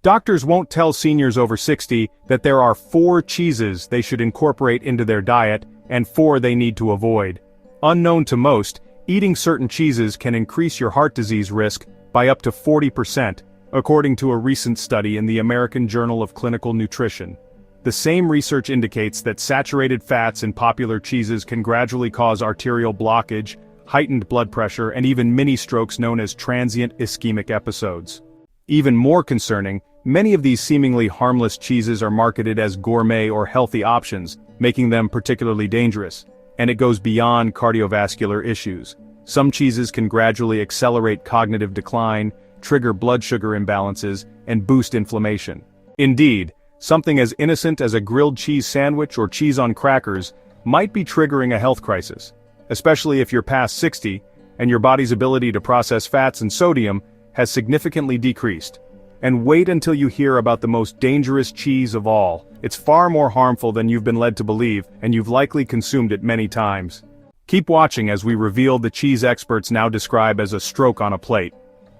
Doctors won't tell seniors over 60 that there are 4 cheeses they should incorporate into their diet and 4 they need to avoid. Unknown to most, eating certain cheeses can increase your heart disease risk by up to 40%, according to a recent study in the American Journal of Clinical Nutrition. The same research indicates that saturated fats in popular cheeses can gradually cause arterial blockage, heightened blood pressure, and even mini-strokes known as transient ischemic episodes. Even more concerning, many of these seemingly harmless cheeses are marketed as gourmet or healthy options, making them particularly dangerous. And it goes beyond cardiovascular issues. Some cheeses can gradually accelerate cognitive decline, trigger blood sugar imbalances, and boost inflammation. Indeed, something as innocent as a grilled cheese sandwich or cheese on crackers might be triggering a health crisis, especially if you're past 60 and your body's ability to process fats and sodium has significantly decreased. And wait until you hear about the most dangerous cheese of all. It's far more harmful than you've been led to believe, and you've likely consumed it many times. Keep watching as we reveal the cheese experts now describe as a stroke on a plate.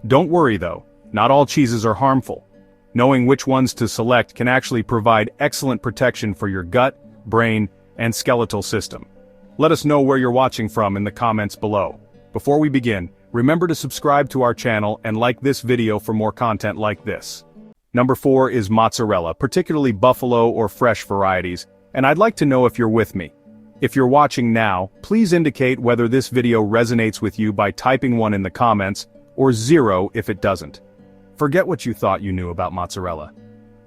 Don't worry though, not all cheeses are harmful. Knowing which ones to select can actually provide excellent protection for your gut, brain, and skeletal system. Let us know where you're watching from in the comments below. Before we begin, remember to subscribe to our channel and like this video for more content like this. Number 4 is mozzarella, particularly buffalo or fresh varieties, and I'd like to know if you're with me. If you're watching now, please indicate whether this video resonates with you by typing 1 in the comments, or 0 if it doesn't. Forget what you thought you knew about mozzarella.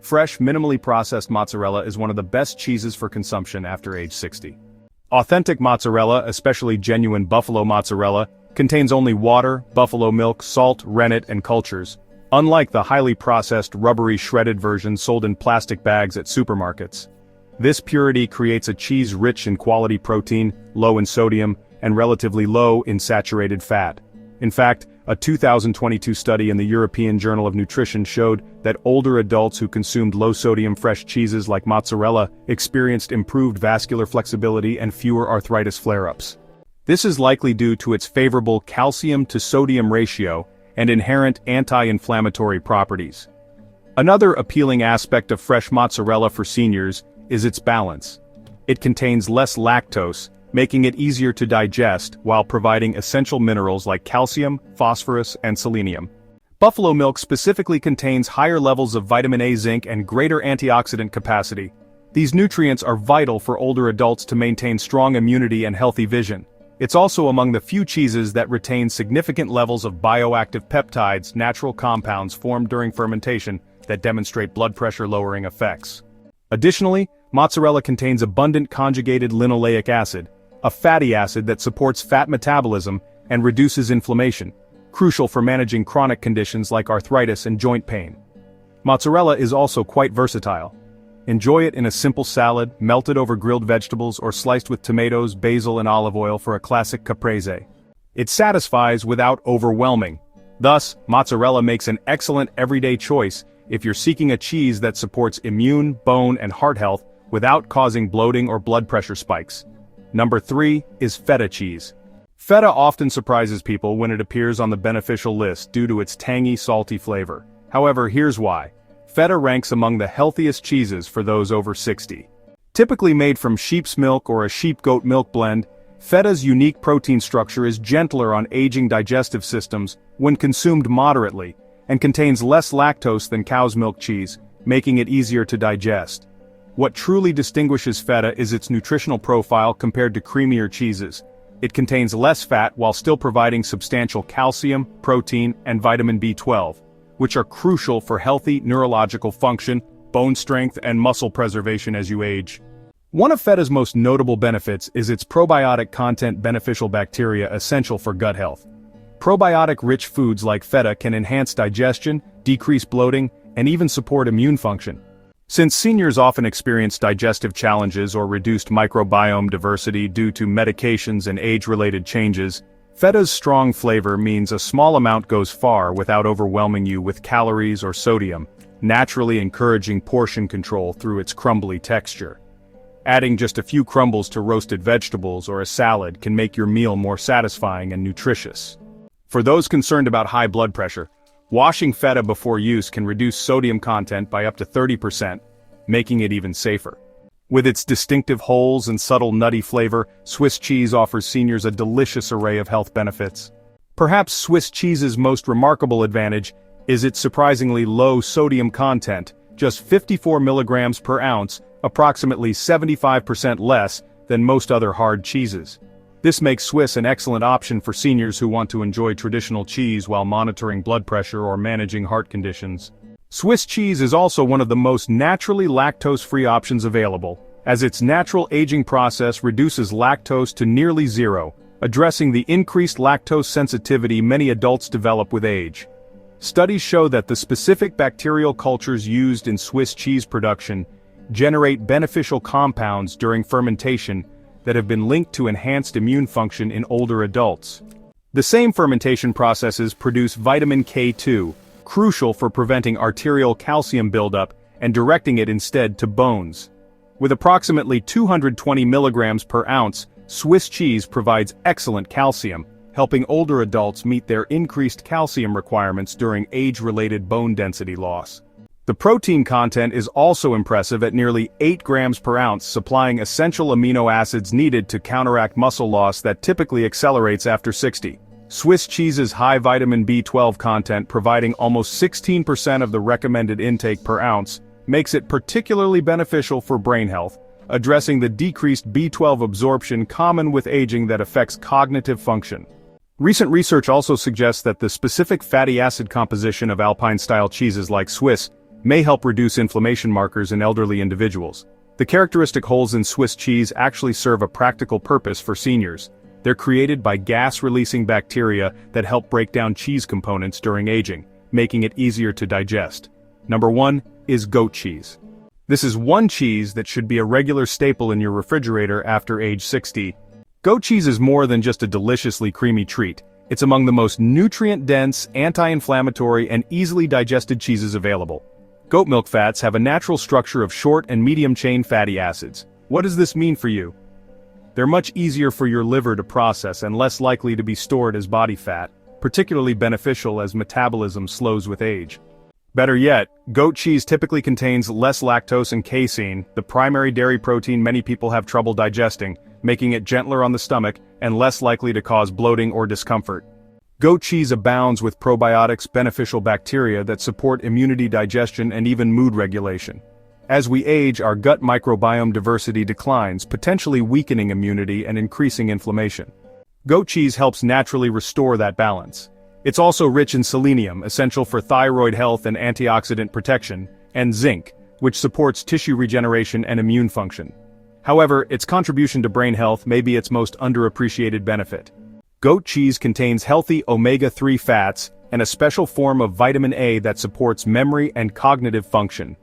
Fresh, minimally processed mozzarella is one of the best cheeses for consumption after age 60. Authentic mozzarella, especially genuine buffalo mozzarella, contains only water, buffalo milk, salt, rennet, and cultures, unlike the highly processed, rubbery shredded versions sold in plastic bags at supermarkets. This purity creates a cheese rich in quality protein, low in sodium, and relatively low in saturated fat. In fact, a 2022 study in the European Journal of Nutrition showed that older adults who consumed low-sodium fresh cheeses like mozzarella experienced improved vascular flexibility and fewer arthritis flare-ups. This is likely due to its favorable calcium-to-sodium ratio and inherent anti-inflammatory properties. Another appealing aspect of fresh mozzarella for seniors is its balance. It contains less lactose, making it easier to digest while providing essential minerals like calcium, phosphorus, and selenium. Buffalo milk specifically contains higher levels of vitamin A, zinc, and greater antioxidant capacity. These nutrients are vital for older adults to maintain strong immunity and healthy vision. It's also among the few cheeses that retain significant levels of bioactive peptides, natural compounds formed during fermentation, that demonstrate blood pressure-lowering effects. Additionally, mozzarella contains abundant conjugated linoleic acid, a fatty acid that supports fat metabolism and reduces inflammation, crucial for managing chronic conditions like arthritis and joint pain. Mozzarella is also quite versatile. Enjoy it in a simple salad, melted over grilled vegetables, or sliced with tomatoes, basil, and olive oil for a classic caprese. It satisfies without overwhelming. Thus, mozzarella makes an excellent everyday choice if you're seeking a cheese that supports immune, bone, and heart health without causing bloating or blood pressure spikes. Number 3 is feta cheese. Feta often surprises people when it appears on the beneficial list due to its tangy, salty flavor. However, here's why. Feta ranks among the healthiest cheeses for those over 60. Typically made from sheep's milk or a sheep-goat milk blend, feta's unique protein structure is gentler on aging digestive systems when consumed moderately, and contains less lactose than cow's milk cheese, making it easier to digest. What truly distinguishes feta is its nutritional profile compared to creamier cheeses. It contains less fat while still providing substantial calcium, protein, and vitamin B12, which are crucial for healthy neurological function, bone strength, and muscle preservation as you age. One of feta's most notable benefits is its probiotic content, beneficial bacteria essential for gut health. Probiotic-rich foods like feta can enhance digestion, decrease bloating, and even support immune function. Since seniors often experience digestive challenges or reduced microbiome diversity due to medications and age-related changes, feta's strong flavor means a small amount goes far without overwhelming you with calories or sodium, naturally encouraging portion control through its crumbly texture. Adding just a few crumbles to roasted vegetables or a salad can make your meal more satisfying and nutritious. For those concerned about high blood pressure, Washing feta before use can reduce sodium content by up to 30%, making it even safer. With its distinctive holes and subtle nutty flavor, Swiss cheese offers seniors a delicious array of health benefits. Perhaps Swiss cheese's most remarkable advantage is its surprisingly low sodium content, just 54 milligrams per ounce, approximately 75% less than most other hard cheeses. This makes Swiss an excellent option for seniors who want to enjoy traditional cheese while monitoring blood pressure or managing heart conditions. Swiss cheese is also one of the most naturally lactose-free options available, as its natural aging process reduces lactose to nearly zero, addressing the increased lactose sensitivity many adults develop with age. Studies show that the specific bacterial cultures used in Swiss cheese production generate beneficial compounds during fermentation that have been linked to enhanced immune function in older adults. The same fermentation processes produce vitamin K2, crucial for preventing arterial calcium buildup and directing it instead to bones. With approximately 220 milligrams per ounce, Swiss cheese provides excellent calcium, helping older adults meet their increased calcium requirements during age-related bone density loss. The protein content is also impressive at nearly 8 grams per ounce, supplying essential amino acids needed to counteract muscle loss that typically accelerates after 60. Swiss cheese's high vitamin B12 content, providing almost 16% of the recommended intake per ounce, makes it particularly beneficial for brain health, addressing the decreased B12 absorption common with aging that affects cognitive function. Recent research also suggests that the specific fatty acid composition of Alpine-style cheeses like Swiss may help reduce inflammation markers in elderly individuals. The characteristic holes in Swiss cheese actually serve a practical purpose for seniors. They're created by gas-releasing bacteria that help break down cheese components during aging, making it easier to digest. Number 1 is goat cheese. This is one cheese that should be a regular staple in your refrigerator after age 60. Goat cheese is more than just a deliciously creamy treat. It's among the most nutrient-dense, anti-inflammatory, and easily digested cheeses available. Goat milk fats have a natural structure of short and medium-chain fatty acids. What does this mean for you? They're much easier for your liver to process and less likely to be stored as body fat, particularly beneficial as metabolism slows with age. Better yet, goat cheese typically contains less lactose and casein, the primary dairy protein many people have trouble digesting, making it gentler on the stomach and less likely to cause bloating or discomfort. Goat cheese abounds with probiotics, beneficial bacteria that support immunity, digestion, and even mood regulation. As we age, our gut microbiome diversity declines, potentially weakening immunity and increasing inflammation. Goat cheese helps naturally restore that balance. It's also rich in selenium, essential for thyroid health and antioxidant protection, and zinc, which supports tissue regeneration and immune function. However, its contribution to brain health may be its most underappreciated benefit. Goat cheese contains healthy omega-3 fats and a special form of vitamin A that supports memory and cognitive function.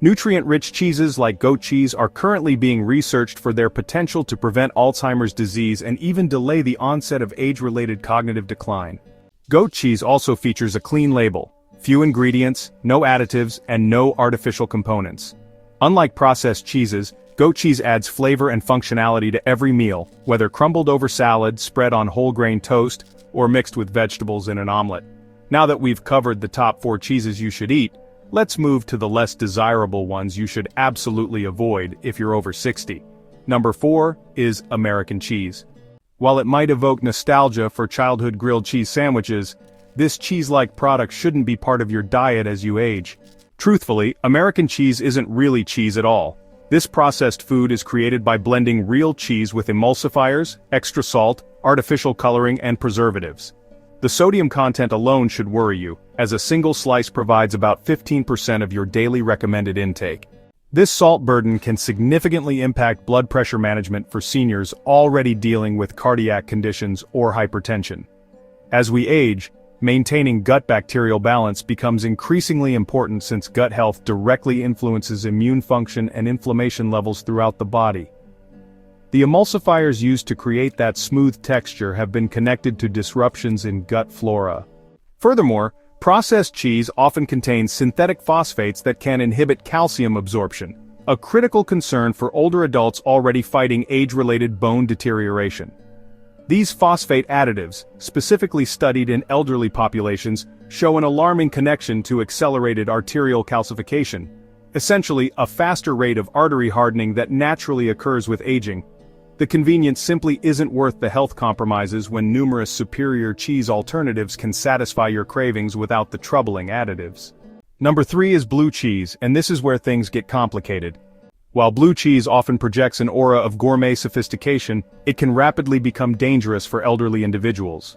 Nutrient-rich cheeses like goat cheese are currently being researched for their potential to prevent Alzheimer's disease and even delay the onset of age-related cognitive decline. Goat cheese also features a clean label, few ingredients, no additives, and no artificial components. Unlike processed cheeses, goat cheese adds flavor and functionality to every meal, whether crumbled over salad, spread on whole grain toast, or mixed with vegetables in an omelet. Now that we've covered the top 4 cheeses you should eat, let's move to the less desirable ones you should absolutely avoid if you're over 60. Number 4 is American cheese. While it might evoke nostalgia for childhood grilled cheese sandwiches, this cheese-like product shouldn't be part of your diet as you age. Truthfully, American cheese isn't really cheese at all. This processed food is created by blending real cheese with emulsifiers, extra salt, artificial coloring, and preservatives. The sodium content alone should worry you, as a single slice provides about 15% of your daily recommended intake. This salt burden can significantly impact blood pressure management for seniors already dealing with cardiac conditions or hypertension. As we age, maintaining gut bacterial balance becomes increasingly important since gut health directly influences immune function and inflammation levels throughout the body. The emulsifiers used to create that smooth texture have been connected to disruptions in gut flora. Furthermore, processed cheese often contains synthetic phosphates that can inhibit calcium absorption, a critical concern for older adults already fighting age-related bone deterioration. These phosphate additives, specifically studied in elderly populations, show an alarming connection to accelerated arterial calcification, essentially a faster rate of artery hardening that naturally occurs with aging. The convenience simply isn't worth the health compromises when numerous superior cheese alternatives can satisfy your cravings without the troubling additives. Number 3 is blue cheese, and this is where things get complicated. While blue cheese often projects an aura of gourmet sophistication, it can rapidly become dangerous for elderly individuals.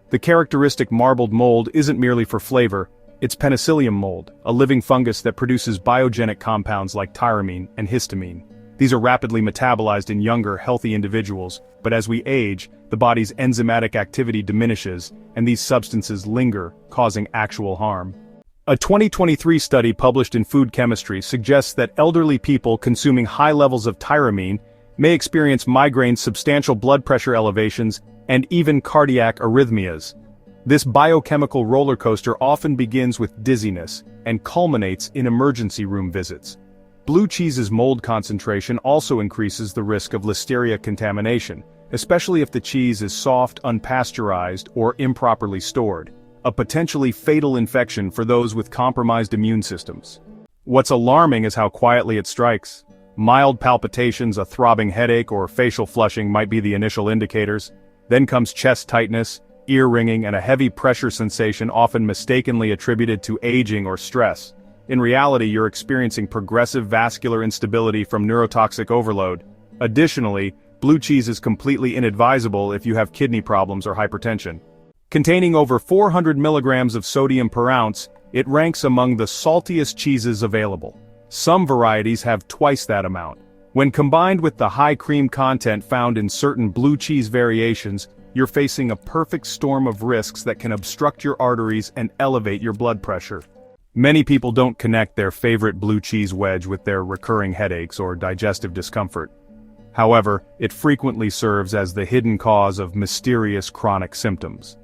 The characteristic marbled mold isn't merely for flavor, it's penicillium mold, a living fungus that produces biogenic compounds like tyramine and histamine. These are rapidly metabolized in younger, healthy individuals, but as we age, the body's enzymatic activity diminishes, and these substances linger, causing actual harm. A 2023 study published in Food Chemistry suggests that elderly people consuming high levels of tyramine may experience migraines, substantial blood pressure elevations, and even cardiac arrhythmias. This biochemical roller coaster often begins with dizziness and culminates in emergency room visits. Blue cheese's mold concentration also increases the risk of listeria contamination, especially if the cheese is soft, unpasteurized, or improperly stored, a potentially fatal infection for those with compromised immune systems. What's alarming is how quietly it strikes. Mild palpitations, a throbbing headache, or facial flushing might be the initial indicators. Then comes chest tightness, ear ringing, and a heavy pressure sensation often mistakenly attributed to aging or stress. In reality, you're experiencing progressive vascular instability from neurotoxic overload. Additionally, blue cheese is completely inadvisable if you have kidney problems or hypertension. Containing over 400 milligrams of sodium per ounce, it ranks among the saltiest cheeses available. Some varieties have twice that amount. When combined with the high cream content found in certain blue cheese variations, you're facing a perfect storm of risks that can obstruct your arteries and elevate your blood pressure. Many people don't connect their favorite blue cheese wedge with their recurring headaches or digestive discomfort. However, it frequently serves as the hidden cause of mysterious chronic symptoms.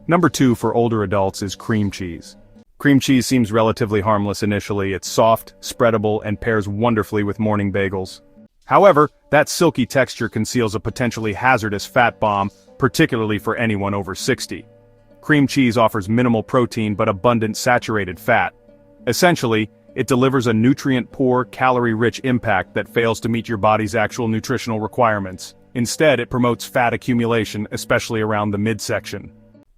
Number 2 for older adults is cream cheese. Cream cheese seems relatively harmless initially. It's soft, spreadable, and pairs wonderfully with morning bagels. However, that silky texture conceals a potentially hazardous fat bomb, particularly for anyone over 60. Cream cheese offers minimal protein but abundant saturated fat. Essentially, it delivers a nutrient-poor, calorie-rich impact that fails to meet your body's actual nutritional requirements. Instead, it promotes fat accumulation, especially around the midsection.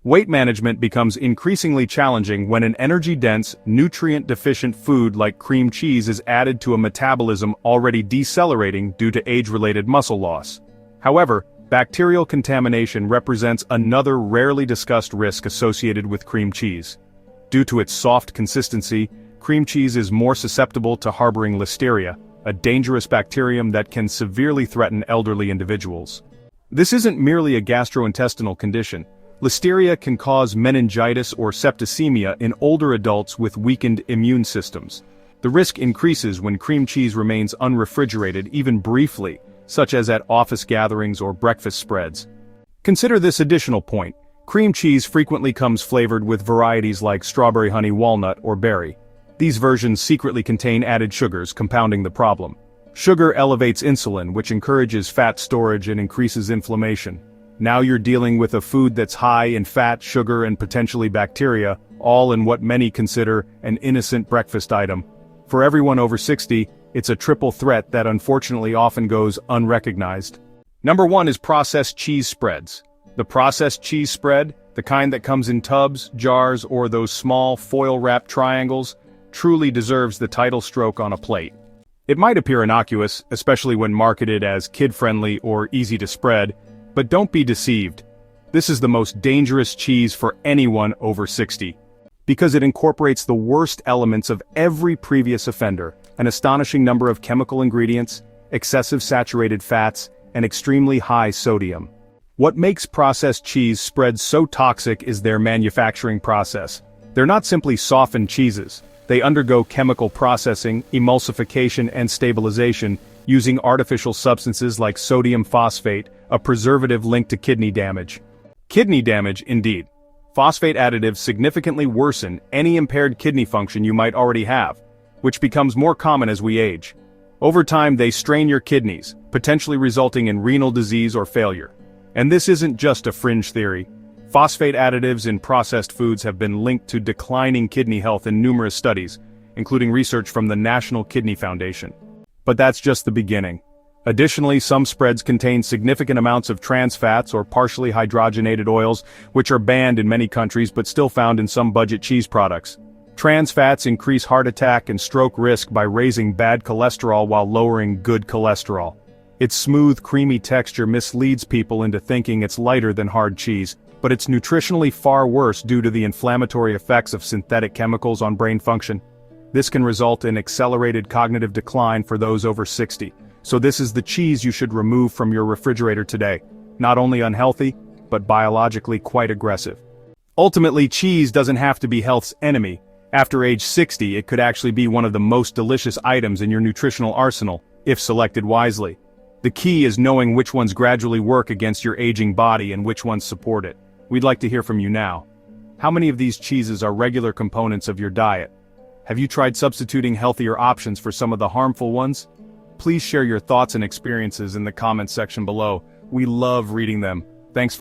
Weight management becomes increasingly challenging when an energy-dense, nutrient-deficient food like cream cheese is added to a metabolism already decelerating due to age-related muscle loss. However, bacterial contamination represents another rarely discussed risk associated with cream cheese. Due to its soft consistency, cream cheese is more susceptible to harboring listeria, a dangerous bacterium that can severely threaten elderly individuals. This isn't merely a gastrointestinal condition. Listeria can cause meningitis or septicemia in older adults with weakened immune systems. The risk increases when cream cheese remains unrefrigerated even briefly, such as at office gatherings or breakfast spreads. Consider this additional point. Cream cheese frequently comes flavored with varieties like strawberry honey walnut or berry. These versions secretly contain added sugars, compounding the problem. Sugar elevates insulin, which encourages fat storage and increases inflammation. Now you're dealing with a food that's high in fat, sugar, and potentially bacteria, all in what many consider an innocent breakfast item. For everyone over 60, it's a triple threat that unfortunately often goes unrecognized. Number 1 is processed cheese spreads. The processed cheese spread, the kind that comes in tubs, jars, or those small foil-wrapped triangles, truly deserves the title stroke on a plate. It might appear innocuous, especially when marketed as kid-friendly or easy to spread, but don't be deceived. This is the most dangerous cheese for anyone over 60. Because it incorporates the worst elements of every previous offender, an astonishing number of chemical ingredients, excessive saturated fats, and extremely high sodium. What makes processed cheese spreads so toxic is their manufacturing process. They're not simply softened cheeses. They undergo chemical processing, emulsification, and stabilization, using artificial substances like sodium phosphate, a preservative linked to kidney damage. Kidney damage, indeed. Phosphate additives significantly worsen any impaired kidney function you might already have, which becomes more common as we age. Over time, they strain your kidneys, potentially resulting in renal disease or failure. And this isn't just a fringe theory. Phosphate additives in processed foods have been linked to declining kidney health in numerous studies, including research from the National Kidney Foundation. But that's just the beginning. Additionally, some spreads contain significant amounts of trans fats or partially hydrogenated oils, which are banned in many countries but still found in some budget cheese products. Trans fats increase heart attack and stroke risk by raising bad cholesterol while lowering good cholesterol. Its smooth, creamy texture misleads people into thinking it's lighter than hard cheese, but it's nutritionally far worse due to the inflammatory effects of synthetic chemicals on brain function. This can result in accelerated cognitive decline for those over 60. So this is the cheese you should remove from your refrigerator today. Not only unhealthy, but biologically quite aggressive. Ultimately, cheese doesn't have to be health's enemy. After age 60, it could actually be one of the most delicious items in your nutritional arsenal, if selected wisely. The key is knowing which ones gradually work against your aging body and which ones support it. We'd like to hear from you now. How many of these cheeses are regular components of your diet? Have you tried substituting healthier options for some of the harmful ones? Please share your thoughts and experiences in the comments section below. We love reading them. Thanks.